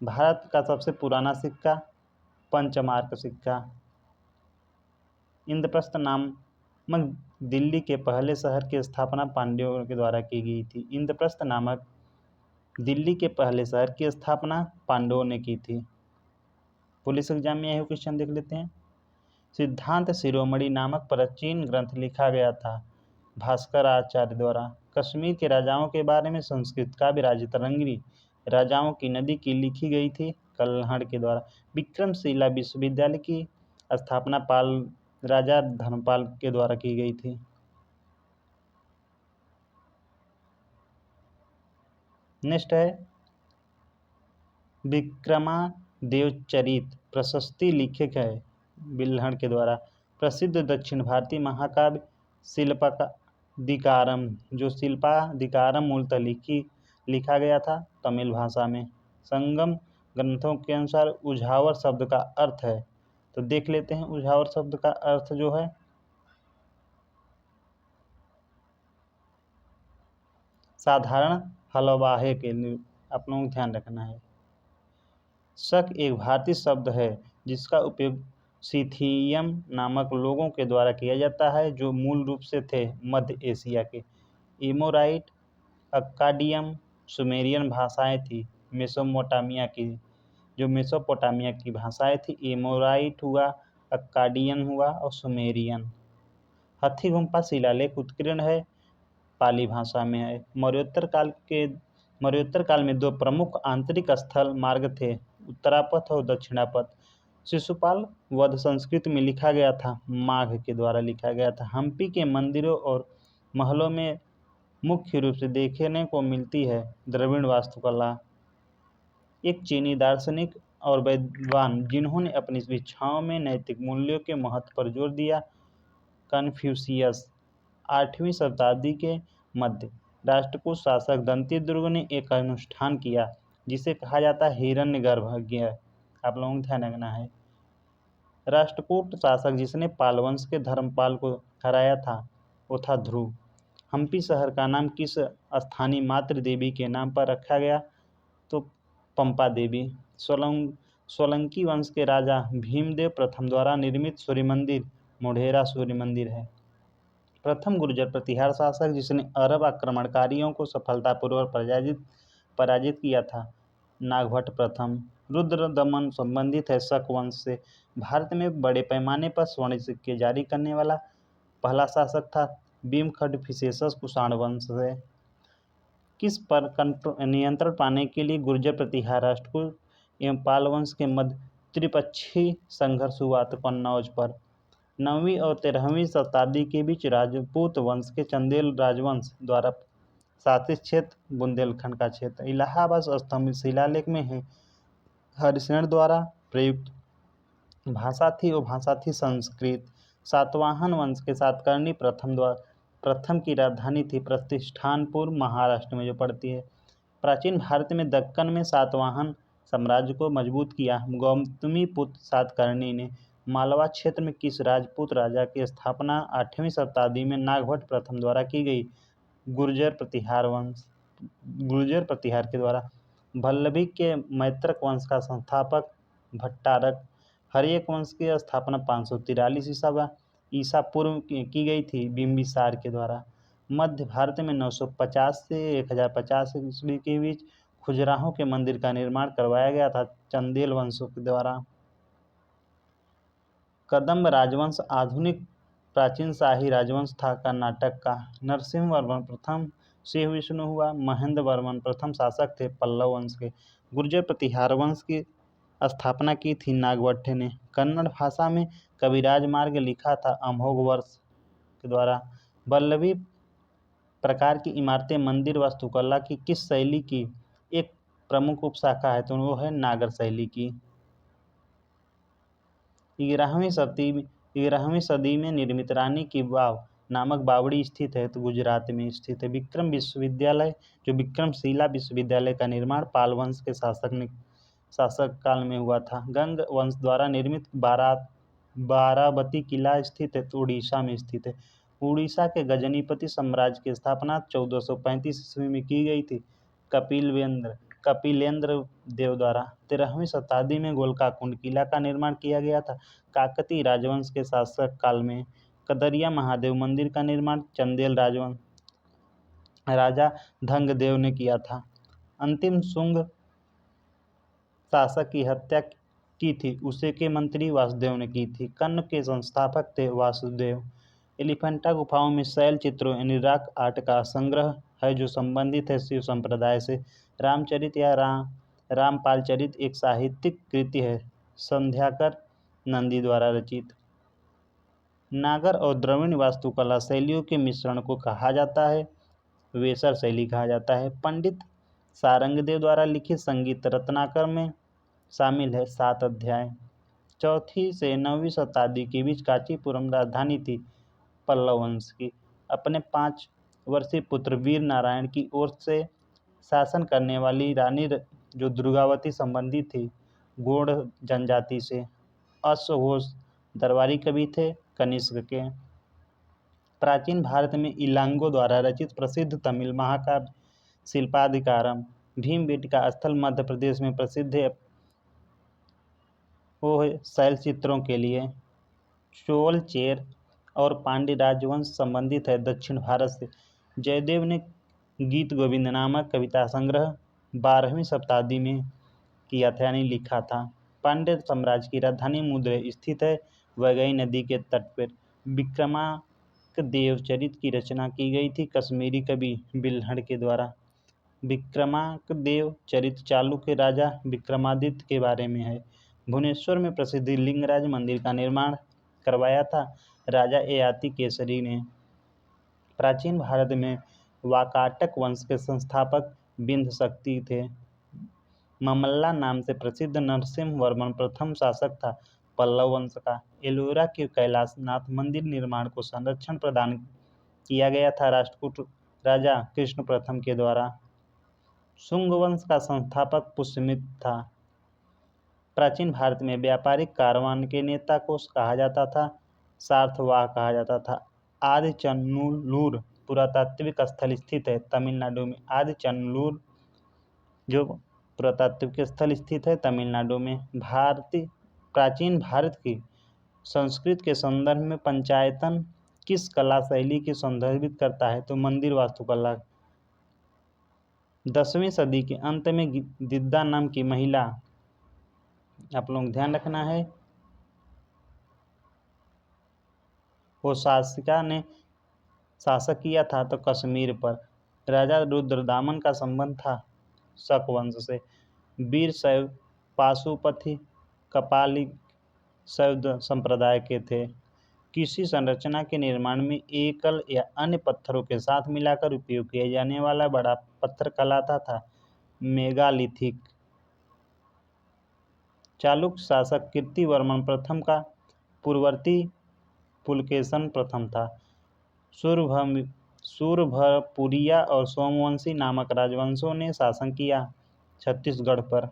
भारत का सबसे पुराना सिक्का पंचमार्क सिक्का। इंद्रप्रस्थ नामक दिल्ली के पहले शहर की स्थापना पांड्यों के द्वारा की गई थी। इंद्रप्रस्थ नामक दिल्ली के पहले शहर की स्थापना पांडवों ने की थी। पुलिस एग्जाम में यही क्वेश्चन देख लेते हैं। सिद्धांत शिरोमणि नामक प्राचीन ग्रंथ लिखा गया था भास्कर आचार्य द्वारा। कश्मीर के राजाओं के बारे में संस्कृत काव्य राजतरंगिणी राजाओं की नदी की लिखी गई थी कल्हड़ के द्वारा। विक्रमशिला विश्वविद्यालय की स्थापना राजा धर्मपाल के द्वारा की गई थी। नेक्स्ट है विक्रमादेवचरित प्रशस्ति लिखक है बिल्हड़ के द्वारा। प्रसिद्ध दक्षिण भारतीय महाकाव्य शिल्पादिकारम, जो शिल्पादिकारम मूलतः लिखा गया था तमिल भाषा में। संगम ग्रंथों के अनुसार उझावर शब्द का अर्थ है, तो देख लेते हैं उझावर शब्द का अर्थ जो है साधारण हलवाहे के लिए आप लोगों को ध्यान रखना है। शक एक भारतीय शब्द है जिसका उपयोग सिथियम नामक लोगों के द्वारा किया जाता है जो मूल रूप से थे मध्य एशिया के। एमोराइट अक्काडियम सुमेरियन भाषाएं थी मेसोपोटामिया की, जो मेसोपोटामिया की भाषाएं थी। एमोराइट हुआ, अक्काडियन हुआ और सुमेरियन। हथी गुम्फा शिलालेख उत्कीर्ण है, पाली भाषा में है। मौर्योत्तर काल में 2 प्रमुख आंतरिक स्थल मार्ग थे, उत्तरापथ और दक्षिणापथ। शिशुपाल वध संस्कृत में लिखा गया था, माघ के द्वारा लिखा गया था। हम्पी के मंदिरों और महलों में मुख्य रूप से देखने को मिलती है द्रविड़ वास्तुकला। एक चीनी दार्शनिक और विद्वान जिन्होंने अपनी शिक्षाओं में नैतिक मूल्यों के महत्व पर जोर दिया, कन्फ्यूशियस। 8वीं शताब्दी के मध्य राष्ट्रकूट शासक दंतीदुर्ग ने एक अनुष्ठान किया जिसे कहा जाता है हिरण्यगर्भ यज्ञ। आप लोगों को ध्यान रखना है। राष्ट्रकूट शासक जिसने पाल वंश के धर्मपाल को हराया था वो था ध्रुव। हम्पी शहर का नाम किस स्थानीय मातृ देवी के नाम पर रखा गया? तो पंपा देवी। सोलंकी वंश के राजा भीमदेव प्रथम द्वारा निर्मित सूर्य मंदिर मोढेरा सूर्य मंदिर है। प्रथम गुर्जर प्रतिहार शासक जिसने अरब आक्रमणकारियों को सफलतापूर्वक पराजित किया था, नागभट्ट प्रथम। रुद्र दमन संबंधित है शक वंश से। भारत में बड़े पैमाने पर स्वर्ण सिक्के जारी करने वाला पहला शासक था भीमखंड कुषाण वंश से। किस पर नियंत्रण पाने के लिए गुर्जर प्रतिहार राष्ट्रकूट एवं पाल वंश के मध्य त्रिपक्षीय संघर्ष हुआ? तो कन्नौज पर। 9वीं और 13वीं शताब्दी के बीच राजपूत वंश के चंदेल राजवंश द्वारा शासित क्षेत्र बुंदेलखंड का क्षेत्र। इलाहाबाद स्तंभ शिलालेख में है हरिशरण द्वारा प्रयुक्त भाषा थी वो भाषा थी संस्कृत। सातवाहन वंश के सातकर्णी प्रथम की राजधानी थी प्रतिष्ठानपुर, महाराष्ट्र में जो पड़ती है। प्राचीन भारत में दक्कन में सातवाहन साम्राज्य को मजबूत किया गौतमी पुत्र सातकर्णी ने। मालवा क्षेत्र में किस राजपूत राजा की स्थापना 8वीं शताब्दी में नागभट्ट प्रथम द्वारा की गई? गुर्जर प्रतिहार के द्वारा। भल्लभी के मैत्रक वंश का संस्थापक भट्टारक। हर्यक वंश की स्थापना 543 ईसा पूर्व की गई थी बिंबिसार के द्वारा। मध्य भारत में 950 से 1050 ईस्वी के बीच खजुराहो के मंदिर का निर्माण करवाया गया था चंदेल वंशों के द्वारा। कदम्ब राजवंश आधुनिक प्राचीन शाही राजवंश था कर्नाटक का। नरसिंह वर्मन प्रथम से विष्णु हुआ। महेंद्र वर्मन प्रथम शासक थे पल्लव वंश के। गुर्जर प्रतिहार वंश की स्थापना की थी नागभट्ट ने। कन्नड़ भाषा में कविराज मार्ग लिखा था अमोघ वर्ष के द्वारा। वल्लभी प्रकार की इमारतें मंदिर वास्तुकला की किस शैली की एक प्रमुख उपशाखा है? तो वो है नागर शैली की। 11वीं सदी में निर्मित रानी की वाव नामक बावड़ी स्थित है तो गुजरात में स्थित है। विक्रम विश्वविद्यालय जो विक्रमशिला विश्वविद्यालय का निर्माण पाल वंश के शासक काल में हुआ था। गंग वंश द्वारा निर्मित बाराबती किला स्थित है तो उड़ीसा में स्थित है। उड़ीसा के गजनीपति साम्राज्य की स्थापना 1435 ईस्वी में की गई थी कपिलेंद्र देव द्वारा। 13वीं शताब्दी में गोलकाकुंड किला का निर्माण किया गया था काकतीय राजवंश के शासक काल में। कदरिया महादेव मंदिर का निर्माण चंदेल राजवंश राजा धंगदेव ने किया था। अंतिम शुंग शासक की हत्या की थी उसे के मंत्री वासुदेव ने की थी। कर्ण के संस्थापक थे वासुदेव। एलिफेंटा गुफाओं में शैल चित्रों यानी रॉक आर्ट का संग्रह है जो संबंधित है शिव संप्रदाय से। रामचरित या रामपाल चरित एक साहित्यिक कृति है संध्याकर नंदी द्वारा रचित। नागर और द्रविड़ वास्तुकला शैलियों के मिश्रण को कहा जाता है वेसर शैली कहा जाता है। पंडित सारंगदेव द्वारा लिखित संगीत रत्नाकर में शामिल है 7 अध्याय। 4वीं से 9वीं शताब्दी के बीच कांचीपुरम राजधानी थी पल्लव वंश की। अपने 5 वर्षीय पुत्र वीर नारायण की ओर से शासन करने वाली रानी जो दुर्गावती संबंधी थी गौड़ जनजाति से। अश्वघोष दरबारी कवि थे कनिष्क के। प्राचीन भारत में इलांगो द्वारा रचित प्रसिद्ध तमिल महाकाव्य शिल्पाधिकारम भीमबेटका स्थल मध्य प्रदेश में प्रसिद्ध है वो है शैल चित्रों के लिए। चोल चेर और पांड्य राजवंश संबंधित है दक्षिण भारत से। जयदेव ने गीत गोविंद नामक कविता संग्रह 12वीं शताब्दी में किया था यानी लिखा था। पांड्य साम्राज्य की राजधानी मदुरै स्थित है वैगई नदी के तट पर। विक्रमांकदेव चरित की रचना की गई थी कश्मीरी कवि बिल्हड़ के द्वारा। विक्रमांकदेव चरित चालुक्य राजा विक्रमादित्य के बारे में है। भुवनेश्वर में प्रसिद्ध लिंगराज मंदिर का निर्माण करवाया था राजा ययाति केसरी ने। प्राचीन भारत में वाकाटक वंश के संस्थापक बिंद शक्ति थे। ममल्ला नाम से प्रसिद्ध नरसिंह वर्मन प्रथम शासक था पल्लव वंश का। एलोरा के कैलाशनाथ मंदिर निर्माण को संरक्षण प्रदान किया गया था राष्ट्रकूट राजा कृष्ण प्रथम के द्वारा। शुंग वंश का संस्थापक पुष्यमित्र था। प्राचीन भारत में व्यापारिक कारवान के नेता को कहा जाता था सार्थवाह कहा जाता था। आदि चंदूलूर पुरातात्विक स्थल स्थित है तमिलनाडु में। आदिचनलूर जो पुरातात्विक स्थल स्थित है तमिलनाडु में। प्राचीन भारत की संस्कृति के संदर्भ में पंचायतन किस कला शैली की संदर्भित करता है? तो मंदिर वास्तुकला। 10वीं सदी के अंत में दिद्दा नाम की महिला, आप लोग ध्यान रखना है, वो शासक किया था तो कश्मीर पर। राजा रुद्रदामन का संबंध था शक वंश से। वीर शैव पाशुपति कपालिक शैव संप्रदाय के थे। किसी संरचना के निर्माण में एकल या अन्य पत्थरों के साथ मिलाकर उपयोग किया जाने वाला बड़ा पत्थर कहलाता था मेगालिथिक। चालुक्य शासक कीर्तिवर्मन प्रथम का पूर्ववर्ती पुलकेशन प्रथम था। सूरभपुरिया और सोमवंशी नामक राजवंशों ने शासन किया छत्तीसगढ़ पर।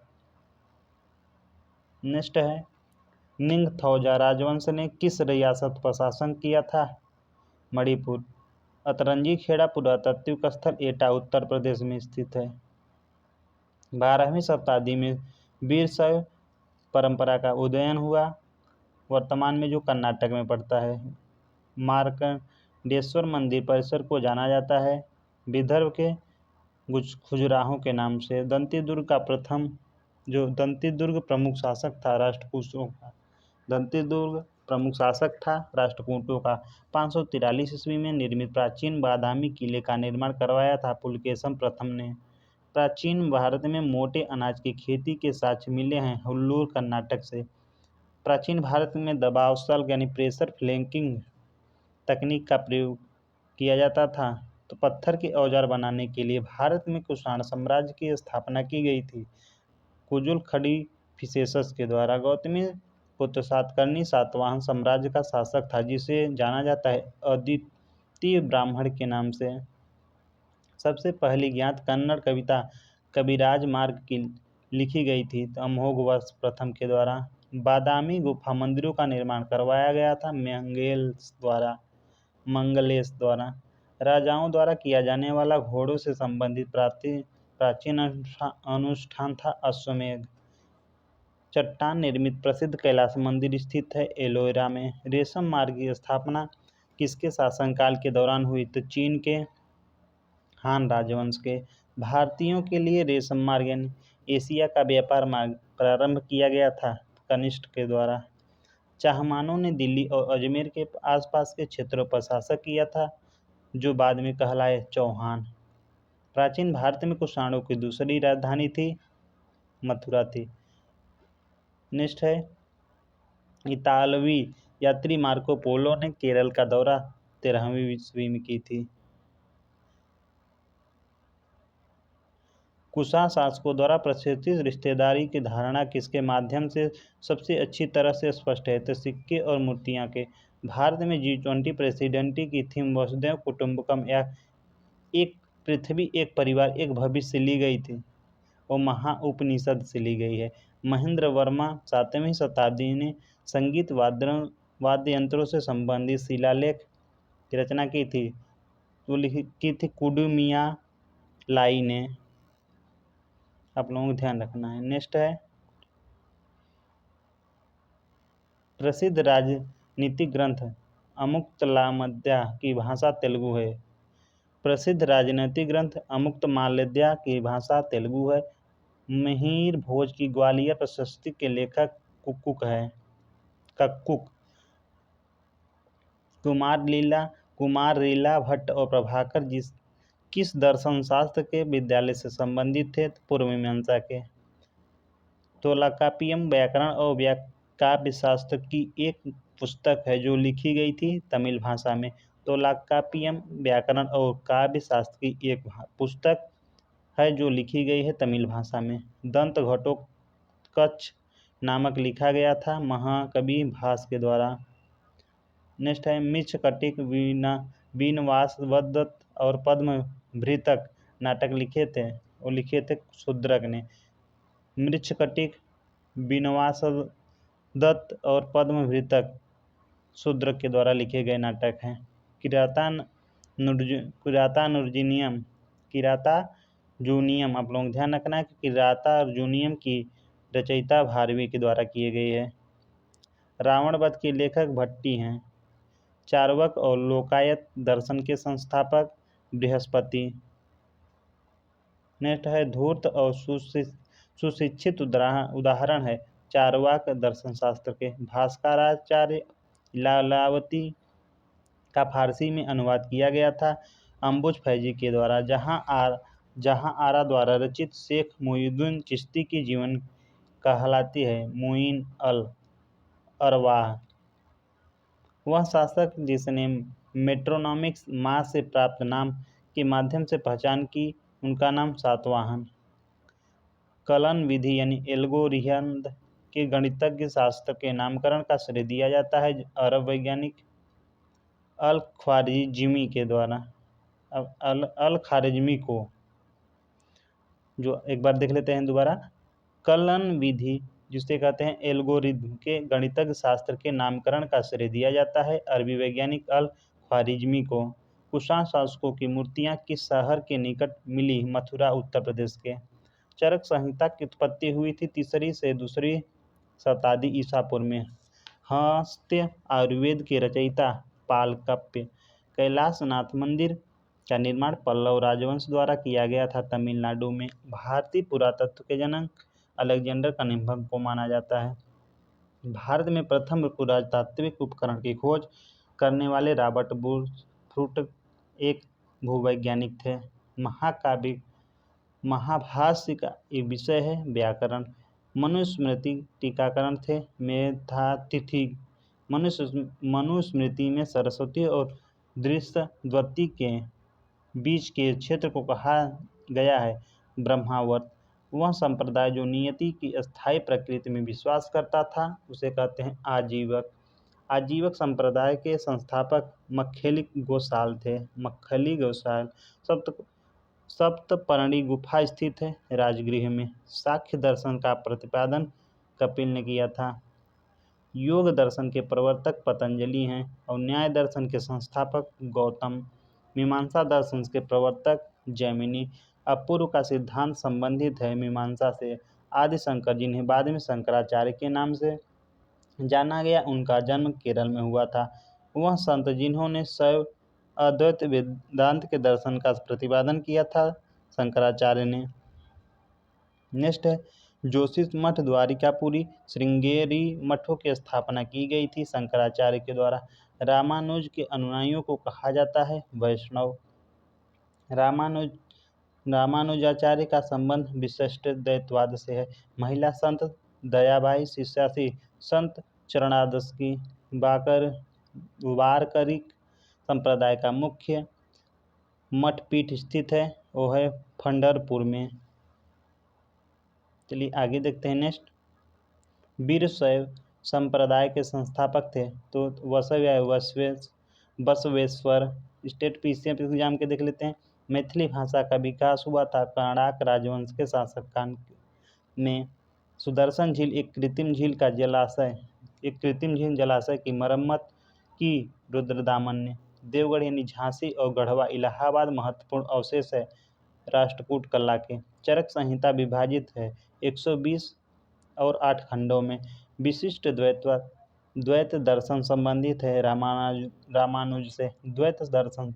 नेक्स्ट है, निंगथौजा राजवंश ने किस रियासत पर शासन किया था? मणिपुर। अतरंगी खेड़ा पुरातात्विक स्थल एटा उत्तर प्रदेश में स्थित है। 12वीं शताब्दी में वीरशैव परंपरा का उदयन हुआ, वर्तमान में जो कर्नाटक में पड़ता है। मार्कंडेश्वर मंदिर परिसर को जाना जाता है विदर्भ के खजुराहो के नाम से। दंतीदुर्ग प्रमुख शासक था राष्ट्रकूटों का। दंतीदुर्ग प्रमुख शासक था राष्ट्रकूटों का। 543 ईस्वी में निर्मित प्राचीन बादामी किले का निर्माण करवाया था पुलकेशन प्रथम ने। प्राचीन भारत में मोटे अनाज की खेती के साक्ष्य मिले हैं हुल्लूर कर्नाटक से। प्राचीन भारत में दबाव सल्क यानी प्रेशर फ्लैंकिंग तकनीक का प्रयोग किया जाता था। तो पत्थर के औजार बनाने के लिए भारत में कुषाण साम्राज्य की स्थापना की गई थी कुजुल खड़ी फिसेसस के द्वारा। गौतमीपुत्र सातकर्णी सातवाहन साम्राज्य का शासक था जिसे जाना जाता है अद्वितीय ब्राह्मण के नाम से। सबसे पहली ज्ञात कन्नड़ कविता कविराज मार्ग की लिखी गई थी तो अमोघवर्ष प्रथम के द्वारा। बादामी गुफा मंदिरों का निर्माण करवाया गया था मंगलेश द्वारा। राजाओं द्वारा किया जाने वाला घोड़ों से संबंधित प्राचीन अनुष्ठान था अश्वमेध। चट्टान निर्मित प्रसिद्ध कैलाश मंदिर स्थित है एलोरा में। रेशम मार्ग की स्थापना किसके शासनकाल के दौरान हुई? तो चीन के हान राजवंश के। भारतीयों के लिए रेशम मार्ग यानी एशिया का व्यापार मार्ग प्रारंभ किया गया था कनिष्क के द्वारा। चाहमानों ने दिल्ली और अजमेर के आसपास के क्षेत्रों पर शासन किया था जो बाद में कहलाए चौहान। प्राचीन भारत में कुषाणों की दूसरी राजधानी थी मथुरा थी। नेक्स्ट है, इतालवी यात्री मार्को पोलो ने केरल का दौरा 13वीं ईस्वी में की थी। कुषाण शासकों द्वारा प्रतिष्ठित रिश्तेदारी की धारणा किसके माध्यम से सबसे अच्छी तरह से स्पष्ट है? तो सिक्के और मूर्तियां के। भारत में G20 प्रेसिडेंटी की थीम वसुधैव कुटुंबकम या एक पृथ्वी एक परिवार एक भविष्य ली गई थी और महाउपनिषद से ली गई है। महेंद्र वर्मा 7वीं शताब्दी ने संगीत वाद्य यंत्रों से संबंधित शिलालेख की रचना की थी। वो की थी कुडुमिया लाई ने। आप लोगों को ध्यान रखना है। नेक्स्ट है, प्रसिद्ध राजनीतिक ग्रंथ अमुक्तमाल्यदा की भाषा तेलुगु है। प्रसिद्ध राजनीतिक ग्रंथ अमुक्तमाल्यदा की भाषा तेलुगु है। मिहिर भोज की ग्वालियर प्रशस्ति के लेखक कक्कुक। कुमार लीला भट्ट और प्रभाकर किस दर्शन शास्त्र के विद्यालय से संबंधित थे? पूर्व मीमांसा के। तोलाकापियम व्याकरण और काव्य शास्त्र की एक पुस्तक है जो लिखी गई थी तमिल भाषा में। तोलाकापियम व्याकरण और काव्य शास्त्र की एक पुस्तक है जो लिखी गई है तमिल भाषा में। दंत घटोत्कच नामक लिखा गया था महाकवि भास के द्वारा। नेक्स्ट है, मृच्छकटिक बीनवासवदत्त और पद्मभृतक नाटक लिखे थे शूद्रक ने। मृच्छकटिक बीनवासवदत्त और पद्मभृतक शूद्रक के द्वारा लिखे गए नाटक हैं। किरातान किराता नूरजीनियम किराता जूनियम, आप लोग ध्यान रखना है कि किराता और जूनियम की रचयिता भारवी के द्वारा किए गई है। रावण वध के लेखक भट्टी हैं। चार्वाक और लोकायत दर्शन के संस्थापक बृहस्पति। नेक्स्ट है धूर्त और सुशिक्षित उदाहरण है चार्वाक दर्शन शास्त्र के। भास्कराचार्य लीलावती का फारसी में अनुवाद किया गया था अम्बुज फैजी के द्वारा। जहाँ आरा द्वारा रचित शेख मोइनुद्दीन चिश्ती की जीवन कहलाती है मुइन अल अरवाह। वह शासक जिसने मेट्रोनॉमिक्स माँ से प्राप्त नाम के माध्यम से पहचान की, उनका नाम सातवाहन। कलन विधि यानी एल्गोरिथम के गणितज्ञ शास्त्र के नामकरण का श्रेय दिया जाता है अरब वैज्ञानिक अल ख्वारिज़मी के द्वारा। अल ख्वारिज़मी को जो एक बार देख लेते हैं दोबारा। कलन विधि जिसे कहते हैं एल्गोरिथम के गणितज्ञ शास्त्र के नामकरण का श्रेय दिया जाता है अरबी वैज्ञानिक अल ख्वारिज़मी को। कुषाण शासकों की मूर्तियां किस शहर के निकट मिली? मथुरा, उत्तर प्रदेश के। चरक संहिता की उत्पत्ति हुई थी 3री से 2री शताब्दी ईसा पूर्व में। हस्त आयुर्वेद के रचयिता पालकप्य। कैलाशनाथ मंदिर का निर्माण पल्लव राजवंश द्वारा किया गया था तमिलनाडु में। भारतीय पुरातत्व के जनक अलेक्जेंडर कनिंघम को माना जाता है। भारत में प्रथम पुरातात्विक उपकरण की खोज करने वाले रॉबर्ट ब्रूट एक भूवैज्ञानिक थे। महाकाव्य महाभाष्य का एक विषय है व्याकरण। मनुस्मृति टीकाकरण थे मेधातिथि। मनुस्मृति में सरस्वती और दृश्यवती के बीच के क्षेत्र को कहा गया है ब्रह्मावर्त। वह संप्रदाय जो नियति की स्थायी प्रकृति में विश्वास करता था उसे कहते हैं आजीवक। आजीवक संप्रदाय के संस्थापक मक्खली गोसाल थे। मक्खली गोसाल सप्तपर्णी गुफा स्थित है राजगृह में। सांख्य दर्शन का प्रतिपादन कपिल ने किया था। योग दर्शन के प्रवर्तक पतंजलि हैं और न्याय दर्शन के संस्थापक गौतम। मीमांसा दर्शन के प्रवर्तक जैमिनी। अपूर्व का सिद्धांत संबंधित है मीमांसा से। आदि शंकर जिन्हें बाद में शंकराचार्य के नाम से जाना गया, उनका जन्म केरल में हुआ था। वह संत जिन्होंने शैव अद्वैत वेदांत के दर्शन का प्रतिपादन किया था शंकराचार्य ने। नेक्स्ट है जोशीस मठ द्वारिकापुरी श्रृंगेरी मठों की स्थापना की गई थी शंकराचार्य के द्वारा। रामानुज के अनुयायियों को कहा जाता है वैष्णव। रामानुजाचार्य का संबंध विशिष्ट द्वैतवाद से है। महिला संत दयाबाई शिष्यासी संत चरणादास की। वारकरी संप्रदाय का मुख्य मठपीठ स्थित है वो है पंढरपुर में। चलिए आगे देखते हैं। नेक्स्ट वीरशैव संप्रदाय के संस्थापक थे तो बसवेश्वर। स्टेट पीसीएम एग्जाम के देख लेते हैं। मैथिली भाषा का विकास हुआ था कर्णाक राजवंश के शासक काल में। सुदर्शन झील एक कृत्रिम झील जलाशय की मरम्मत की रुद्रदामन ने। देवगढ़ यानी झांसी और गढ़वा इलाहाबाद महत्वपूर्ण अवशेष है राष्ट्रकूट कला के। चरक संहिता विभाजित है 120 और 8 खंडों में। विशिष्ट द्वैत दर्शन संबंधित है रामानुज से। द्वैत दर्शन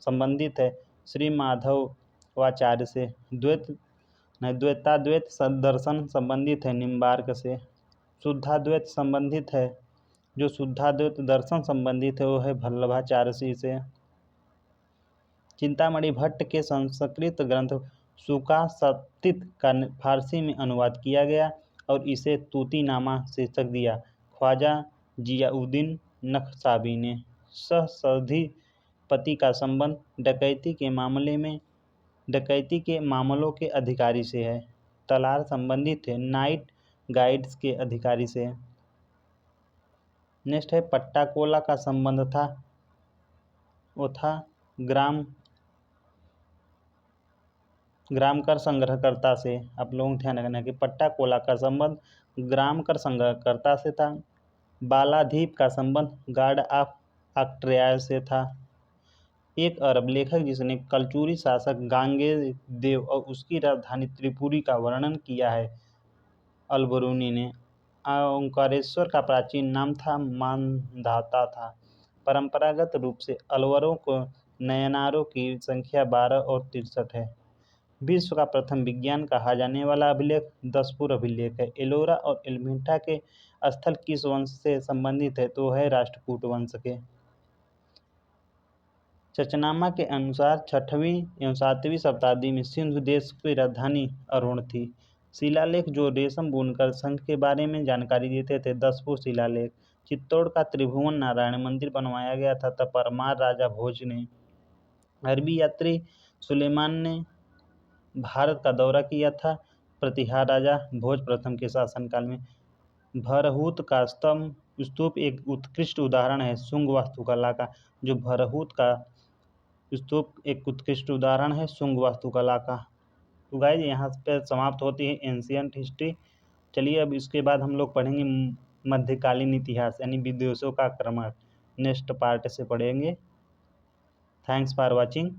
संबंधित है श्री माधवाचार्य से। द्वैताद्वैत दर्शन संबंधित है निम्बार्क से। शुद्धाद्वैत संबंधित है जो शुद्धाद्वैत दर्शन संबंधित है वो है वल्लभाचार्य से। चिंतामणि भट्ट के संस्कृत ग्रंथ सुकाशतीत का फारसी में अनुवाद किया गया और इसे तूतीनामा शीर्षक दिया ख्वाजा जियाउद्दीन नक्शबंदी ने। सहस्राधिपति का संबंध डकैती के मामलों के अधिकारी से है। तलार संबंधित है नाइट गाइड्स के अधिकारी से। नेक्स्ट है पट्टाकोला का संबंध था वो था ग्राम कर संग्रहकर्ता से। आप लोगों को ध्यान रखना है कि पट्टाकोला का संबंध ग्राम कर संग्रहकर्ता से था। बालाधीप का संबंध गार्ड ऑफ ऑस्ट्रिया से था। एक अरब लेखक जिसने कलचुरी शासक गांगेय देव और उसकी राजधानी त्रिपुरी का वर्णन किया है। अलबरूनी ने ओंकारेश्वर का प्राचीन नाम था मानधाता था। परंपरागत रूप से अलवरों को नयनारों की संख्या 12 और 63 है। विश्व का प्रथम विज्ञान कहा जाने वाला अभिलेख दसपुर अभिलेख है। एलोरा और एलमेंटा के स्थल किस वंश से संबंधित है, तो है राष्ट्रकूट वंश के। चचनामा के अनुसार 6वीं एवं 7वीं शताब्दी में सिंधु देश की राजधानी अरुण थी। शिलालेख जो रेशम बुनकर संघ के बारे में जानकारी देते थे, दसपुर शिलालेख। चित्तौड़ का त्रिभुवन नारायण मंदिर बनवाया गया था तब परमार राजा भोज ने। अरबी यात्री सुलेमान ने भारत का दौरा किया था प्रतिहार राजा भोज प्रथम के शासनकाल में। भरहुत का स्तूप एक उत्कृष्ट उदाहरण है शुंग वास्तुकला का। जो भरहुत का स्तूप एक उत्कृष्ट उदाहरण है शुंग वास्तुकला का। तो गाइस यहाँ पे समाप्त होती है एंशियंट हिस्ट्री। चलिए अब इसके बाद हम लोग पढ़ेंगे मध्यकालीन इतिहास यानी विदेशों का आक्रमण। नेक्स्ट पार्ट से पढ़ेंगे। Thanks for watching.